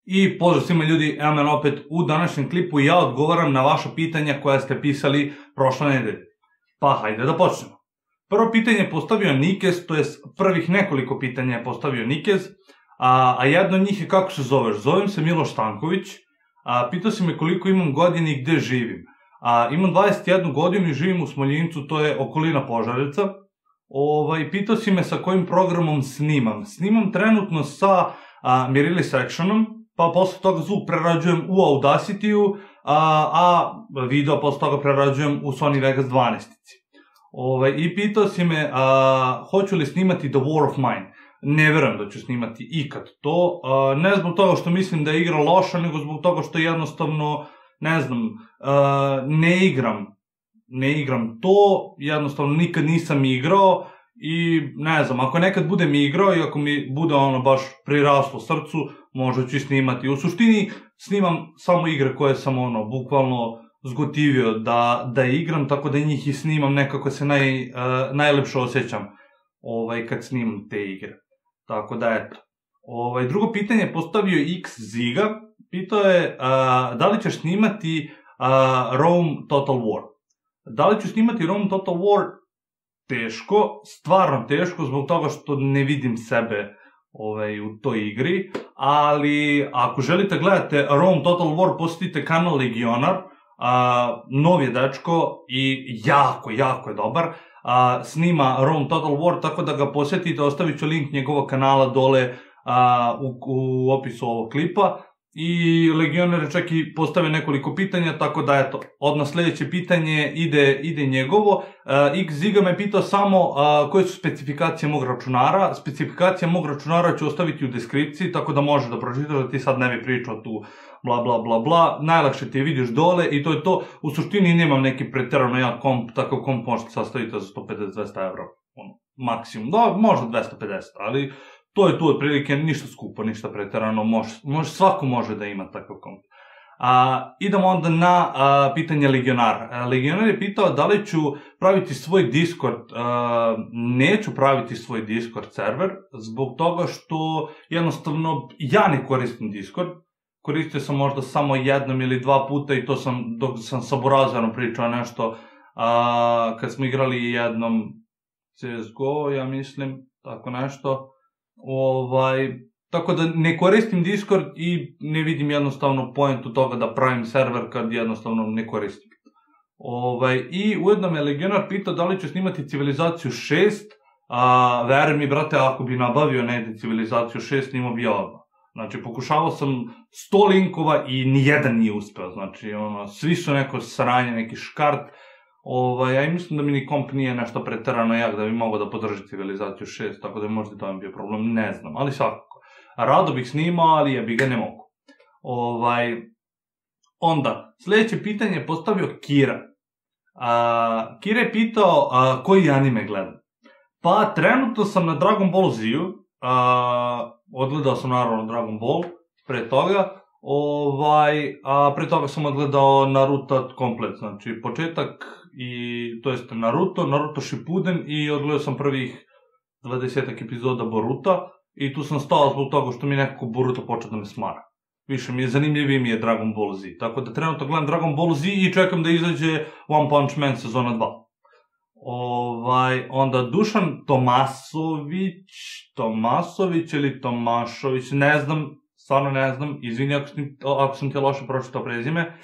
I pozdrav svima ljudi, evo me opet u današnjem klipu i ja odgovaram na vaša pitanja koja ste pisali prošle nedelje. Pa hajde da počnemo. Prvo pitanje je postavio Nikez, to je prvih nekoliko pitanja je postavio Nikez, a jedno od njih je kako se zoveš. Zovem se Miloš Stanković, pitao si me koliko imam godina i gde živim. Imam 21 godinu i živim u Smoljincu, to je okolina Požarevca. Pitao si me sa kojim programom snimam. Snimam trenutno sa Mirrorless Actionom, pa posle toga zvuk prerađujem u Audacity-u, a video posle toga prerađujem u Sony Vegas 12-ici. I pitao si me hoću li snimati The War of Mine. Ne verujem da ću snimati ikad to, ne zbog toga što mislim da je igra loša, nego zbog toga što jednostavno, ne znam, ne igram to, jednostavno nikad nisam igrao i ne znam, ako nekad budem igrao i ako mi bude ono baš priraslo srcu, možda ću snimati. U suštini snimam samo igre koje sam ono, bukvalno zgotivio da igram, tako da njih i snimam, nekako se najlepše osjećam kad snimam te igre. Tako da eto. Drugo pitanje je postavio X Ziga, pitao je da li ćeš snimati Rome Total War. Da li ću snimati Rome Total War? Teško, stvarno teško, zbog toga što ne vidim sebe u toj igri, ali ako želite gledate Rome Total War, posjetite kanal Legionar, nov je dečko i jako je dobar, snima Rome Total War, tako da ga posjetite, ostavit ću link njegovog kanala dole u opisu ovog klipa. I Legioner je čak i postavio nekoliko pitanja, tako da eto, odmah sljedeće pitanje ide njegovo. X Ziga me pitao samo koje su specifikacije mog računara. Specifikacije mog računara ću ostaviti u deskripciji, tako da možeš da pročitaš, da ti sad ne bi pričao tu bla bla bla bla. Najlakše ti je vidiš dole i to je to. U suštini nemam neki preterano jak komp, takav komp možete sastaviti za 150-200 evra, maksimum, možda 250, ali to je tu otprilike, ništa skupo, ništa preterano, svako može da ima takav komp. Idemo onda na pitanje Legionara. Legionar je pitao da li ću praviti svoj Discord. Neću praviti svoj Discord server, zbog toga što jednostavno ja ne koristim Discord. Koristio sam možda samo jednom ili dva puta i to sam, dok sam sa Burazerom pričao nešto, kad smo igrali jednom CSGO, ja mislim, tako nešto. Tako da ne koristim Discord i ne vidim jednostavno pointu toga da pravim server kad jednostavno ne koristim. I ujedno me Legionar pitao da li ću snimati Civilizaciju 6, veruj mi brate, ako bi nabavio negdje Civilizaciju 6, snimao bi odmah. Znači, pokušavao sam 100 linkova i nijedan nije uspeo, znači, svi su neko sranje, neki škart. Ja i mislim da mi ni komp nije nešto preterano jak da bi mogao da podrži Civilizaciju 6, tako da je možda to bio problem, ne znam, ali svakako. Rado bih snimao, ali jebi ga ne mogu. Onda, sljedeće pitanje je postavio Kira. Kira je pitao koji anime gledam. Pa trenutno sam na Dragon Ball Z-u, odgledao sam naravno Dragon Ball pre toga, pre toga sam odgledao Naruto komplet, znači početak, to jest Naruto Shippuden i odgledao sam prvih 20 epizoda Boruta i tu sam stao zbog toga što mi nekako Boruto počeo da me smara. Više mi je zanimljiviji mi je Dragon Ball Z, tako da trenutno gledam Dragon Ball Z i čekam da izađe One Punch Man sezona 2. Onda Dušan Tomasović ili Tomašović, ne znam, stvarno ne znam, izvini ako sam ti loše pročitao prezime,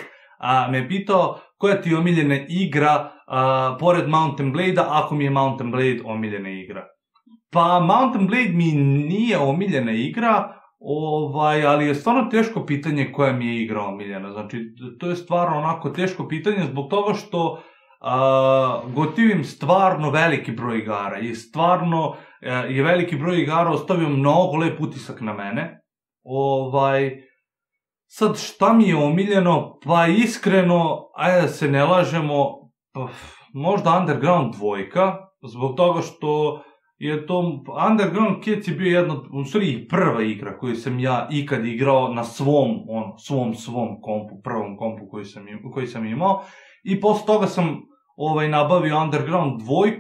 me je pitao koja ti je omiljena igra pored Mountain Blade-a, ako mi je Mountain Blade omiljena igra. Pa Mountain Blade mi nije omiljena igra, ali je stvarno teško pitanje koja mi je igra omiljena. Znači, to je stvarno onako teško pitanje zbog toga što gotivim stvarno veliki broj igara i stvarno je veliki broj igara ostavio mnogo lep utisak na mene. Sad šta mi je omiljeno, pa iskreno, ajde da se ne lažemo, možda Underground 2, zbog toga što je to, Underground Kids je bio jedna, u stvari prva igra koju sam ja ikad igrao na svom kompu, prvom kompu koji sam imao, i posle toga sam nabavio Underground 2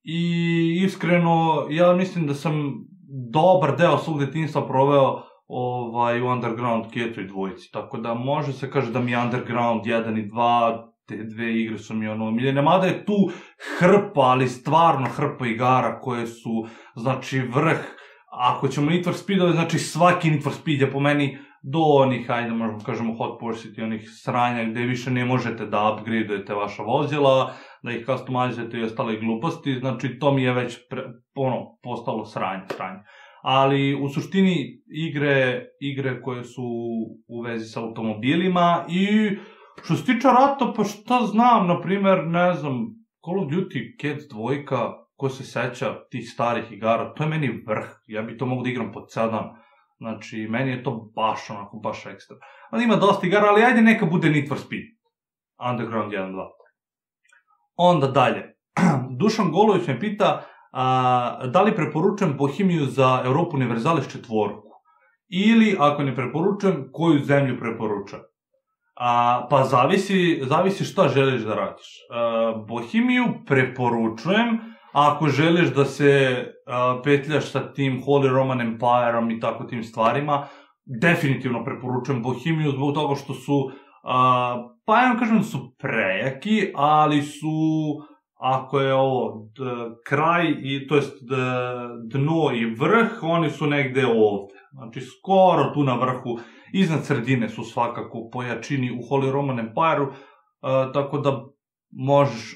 i iskreno ja mislim da sam dobar deo svog detinjstva proveo u Underground ketoj dvojici, tako da može se kaže da mi je Underground 1 i 2, te dve igre su mi omiljene, mada je tu hrpa, ali stvarno hrpa igara koje su, znači, vrh. Ako ćemo Need for Speedove, znači svaki Need for Speed je po meni do onih, ajde možemo kažemo Hot Pursuit i onih sranja gde više ne možete da upgradeujete vaša vozila, da ih customizujete i ostale gluposti, znači to mi je već postalo sranje. Ali u suštini igre koje su u vezi sa automobilima i što se tiče rata, pa šta znam, na primer, ne znam, Call of Duty Cats 2, ko se seća tih starih igara, to je meni vrh, ja bi to mogu da igram po ceo dan, znači, meni je to baš ekstra. Ali ima dosta igara, ali ajde neka bude Need for Speed, Underground 1.2. Onda dalje, Dušan Golović me pita da li preporučujem Bohemiju za Europa Universalis 4, ili ako ne preporučujem, koju zemlju preporučujem. Pa zavisi šta želiš da radiš. Bohemiju preporučujem ako želiš da se petljaš sa tim Holy Roman Empireom i tako tim stvarima. Definitivno preporučujem Bohemiju zbog toga što su, pa ja vam kažem da su prejaki, ali su, ako je ovo kraj, to jest dno i vrh, oni su negde ovde. Znači skoro tu na vrhu, iznad sredine su svakako po jačini u Holy Roman Empireu, tako da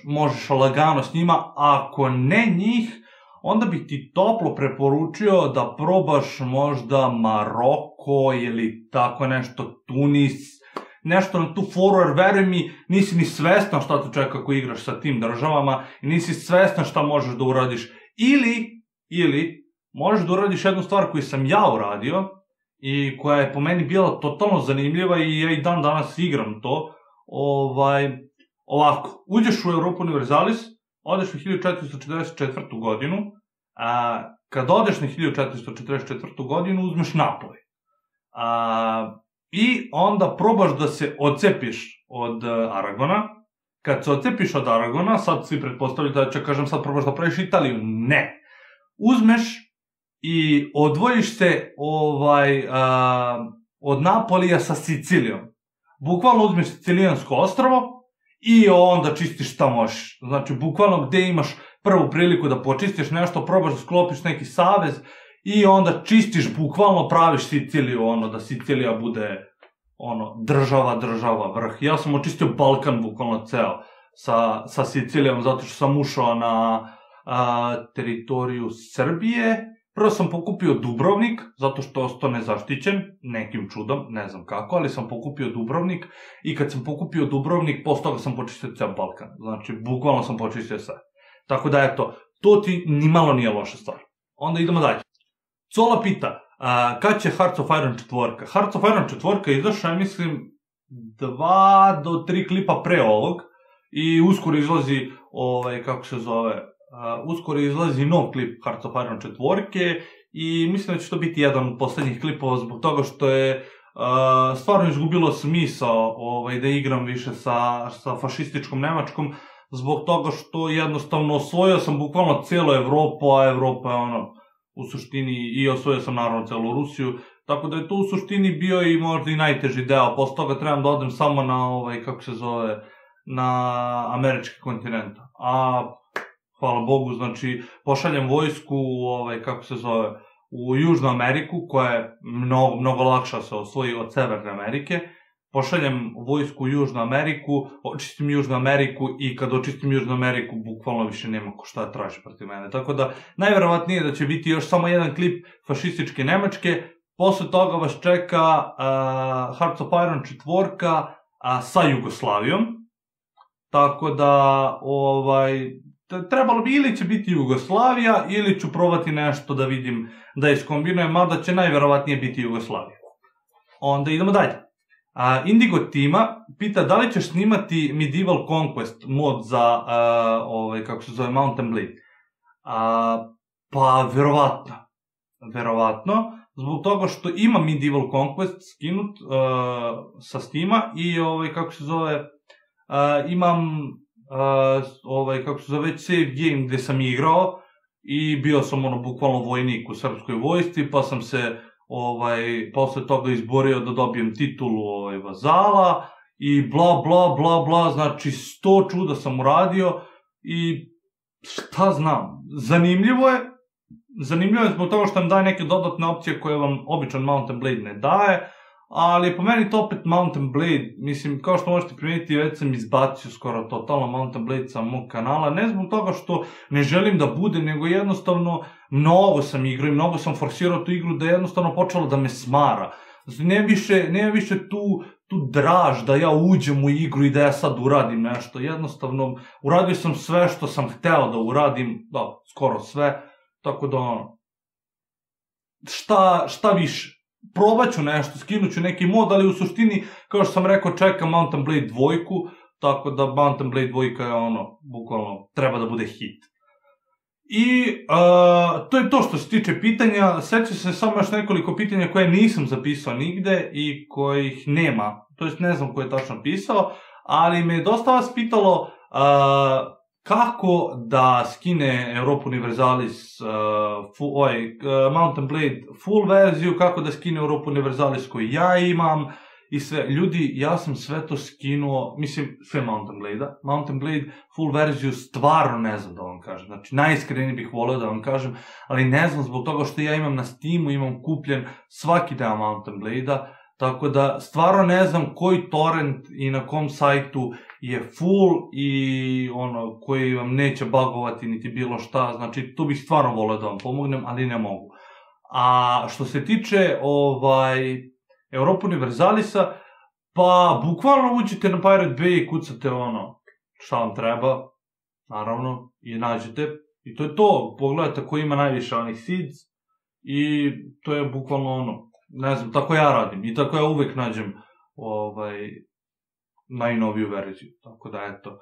možeš lagano s njima. Ako ne njih, onda bih ti toplo preporučio da probaš možda Maroko ili tako nešto, Tunis, nešto na tu foru, jer veruj mi, nisi ni svestan šta te čeka ako igraš sa tim državama i nisi svestan šta možeš da uradiš. Ili možeš da uradiš jednu stvar koju sam ja uradio i koja je po meni bila totalno zanimljiva i ja i dan danas igram to. Ovako, uđeš u Europa Universalis, odeš u 1444. godinu, kad odeš na 1444. godinu uzmeš Napoli. I onda probaš da se odcepiš od Aragona. Kad se odcepiš od Aragona, sad svi pretpostavljaju da će kažem sad probaš da praviš Italiju. Ne. Uzmeš i odvojiš se od Napolija sa Sicilijom. Bukvalno uzmeš Sicilijansko ostrvo i onda čistiš šta možeš. Znači, bukvalno gde imaš prvu priliku da počistiš nešto, probaš da sklopiš neki savez i onda čistiš, bukvalno praviš Siciliju, da Sicilija bude država, vrh. Ja sam očistio Balkan bukvalno ceo sa Sicilijom, zato što sam ušao na teritoriju Srbije. Prvo sam pokupio Dubrovnik, zato što je ostao nezaštićen, nekim čudom, ne znam kako, ali sam pokupio Dubrovnik i kad sam pokupio Dubrovnik, posle toga sam počistio ceo Balkan. Znači, bukvalno sam počistio sve. Tako da, eto, to ti nimalo nije loša stvar. Onda idemo dalje. Cola pita, kad će Hearts of Iron 4? Hearts of Iron 4 je izašao, ja mislim, 2 do 3 klipa pre ovog i uskoro izlazi, uskoro izlazi nov klip Hearts of Iron 4 i mislim da će to biti jedan od poslednjih klipova zbog toga što je stvarno izgubilo smisao da igram više sa fašističkom Nemačkom, zbog toga što jednostavno osvojio sam bukvalno cijelu Evropu, a Evropa je u suštini, i osvojio sam naravno celu Rusiju, tako da je to u suštini bio i možda i najteži deo. Posle toga trebam da odem samo na američki kontinent. A hvala Bogu, znači pošaljem vojsku u Južnu Ameriku, koja je mnogo lakša se osvoji od Severne Amerike. Pošaljem vojsku u Južnu Ameriku, očistim Južnu Ameriku i kad očistim Južnu Ameriku, bukvalno više nema ko šta traži protiv mene. Tako da, najverovatnije da će biti još samo jedan klip fašističke Nemačke, posle toga vas čeka Hearts of Iron 4 sa Jugoslavijom. Tako da, trebalo bi ili će biti Jugoslavija ili ću probati nešto da vidim da iskombinujem, mada će najverovatnije biti Jugoslavija. Onda idemo dalje. Indigo Tima pita da li ćeš snimati Medieval Conquest mod za, Mountain Blade. Pa, verovatno, zbog toga što ima Medieval Conquest skinut sa Steama i, imam, već save game gde sam igrao i bio sam bukvalno vojnik u srpskoj vojsci, pa sam se posle toga izborio da dobijem titulu vazala i bla, bla, bla, bla, znači 100 čuda sam uradio i šta znam, zanimljivo je zbog toga što nam daje neke dodatne opcije koje vam običan Mount & Blade ne daje, ali po meni to opet Mount & Blade, mislim, kao što možete primijetiti, već sam izbacio skoro totalno Mount & Blade sa mog kanala, ne zbog toga što ne želim da bude, nego jednostavno mnogo sam igrao i mnogo sam forsirao tu igru da je jednostavno počelo da me smara. Znači, nema više tu draž da ja uđem u igru i da ja sad uradim nešto, jednostavno uradio sam sve što sam hteo da uradim, da, skoro sve, tako da šta više. Probat ću nešto, skinut ću neki mod, ali u suštini, kao što sam rekao, čekam Mount & Blade 2, tako da Mount & Blade 2 je bukvalno, treba da bude hit. I to je to što se tiče pitanja, seća se samo još nekoliko pitanja koje nisam zapisao nigde i kojih nema, to jest ne znam ko je tačno pisao, ali me dosta vas pitalo kako da skine Europa Universalis Mount & Blade full verziju, kako da skine Europa Universalis koju ja imam i sve. Ljudi, ja sam sve to skinuo, mislim, sve Mount & Blade-a. Mount & Blade full verziju stvarno ne znam da vam kažem. Znači, najiskrenije bih voleo da vam kažem, ali ne znam zbog toga što ja imam na Steamu, imam kupljen svaki deo Mount & Blade-a, tako da stvarno ne znam koji torrent i na kom sajtu je full i koji vam neće bugovati niti bilo šta, znači tu bih stvarno voleo da vam pomognem, ali ne mogu. A što se tiče Europa Universalisa, pa bukvalno uđite na Pirate Bay i kucate šta vam treba, naravno, i nađete. I to je to, pogledajte ko ima najviše onih seeds i to je bukvalno ne znam, tako ja radim i tako ja uvek nađem najnoviju verziju, tako da eto.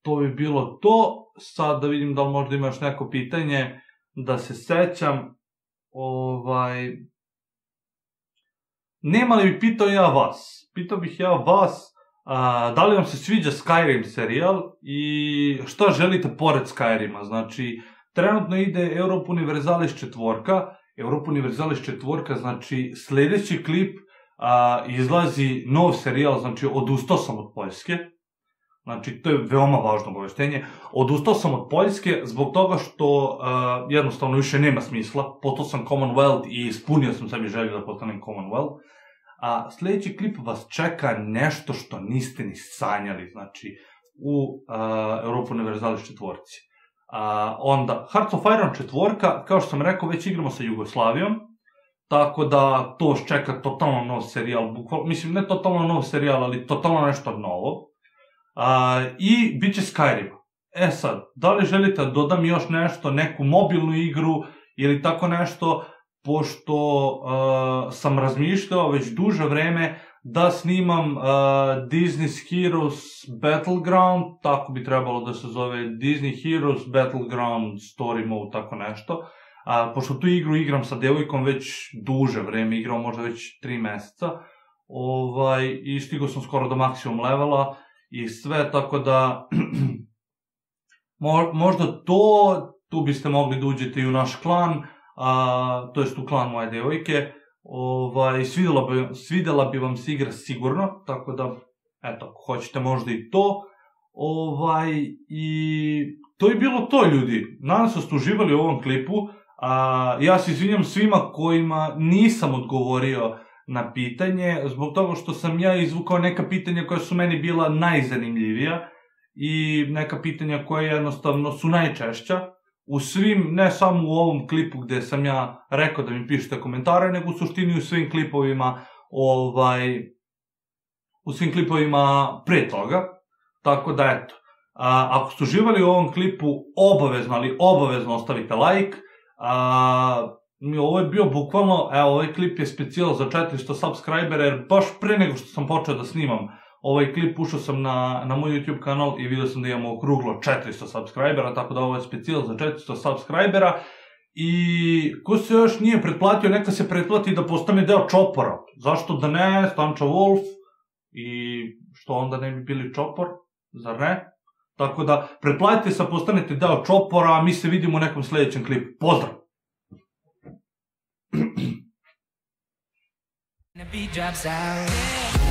To bi bilo to, sad da vidim da li možda ima još neko pitanje, da se sećam, nema li bi pitao ja vas, pitao bih ja vas, da li vam se sviđa Skyrim serijal i šta želite pored Skyrima, znači trenutno ide Europa Universalis 4, Europa Universalis 4, znači sledeći klip izlazi nov serijal, znači odustao sam od Poljske, znači to je veoma važno obaveštenje, odustao sam od Poljske zbog toga što jednostavno više nema smisla, postao sam Commonwealth i ispunio sam sebi želju da postanem Commonwealth, a sledeći klip vas čeka nešto što niste ni sanjali, znači u Europa Universalis 4. Onda, Hearts of Iron 4, kao što sam rekao, već igramo sa Jugoslavijom, tako da to čeka totalno nov serijal, mislim ne totalno nov serijal, ali totalno nešto novo. I bit će Skyrima. E sad, da li želite da dodam još nešto, neku mobilnu igru ili tako nešto, pošto sam razmišljao već duže vreme da snimam Disney's Heroes Battleground, tako bi trebalo da se zove Disney Heroes Battleground Story Mode, tako nešto. Pošto tu igru igram sa devojkom već duže vreme, igrao možda već 3 meseca, i stigao sam skoro do maksimum levela i sve, tako da možda tu biste mogli da uđete i u naš klan, to jest u klan moje devojke, svidela bi vam se igra sigurno, tako da, eto, ako hoćete možda i to, i to je bilo to, ljudi. Nadam se da ste uživali u ovom klipu, ja se izvinjam svima kojima nisam odgovorio na pitanje, zbog toga što sam ja izvukao neka pitanja koja su meni bila najzanimljivija i neka pitanja koja jednostavno su najčešća u svim, ne samo u ovom klipu gde sam ja rekao da mi pišete komentare, nego u suštini u svim klipovima pre toga, tako da eto, ako ste uživali u ovom klipu, obavezno ostavite like. Ovo je bio bukvalno, ovaj klip je specijal za 400 subscribera, jer baš pre nego što sam počeo da snimam ovaj klip, ušao sam na moj YouTube kanal i vidio sam da imamo okruglo 400 subscribera, tako da ovo je specijal za 400 subscribera. I ko se još nije pretplatio, neka se pretplati da postane deo Čopora. Zašto da ne, Stanča Wolf, i što onda ne bi bili Čopor, zar ne? Tako da, pretplatite se, postanete deo Čopora, a mi se vidimo u nekom sledećem klipu. Pozdrav! The beat drops out.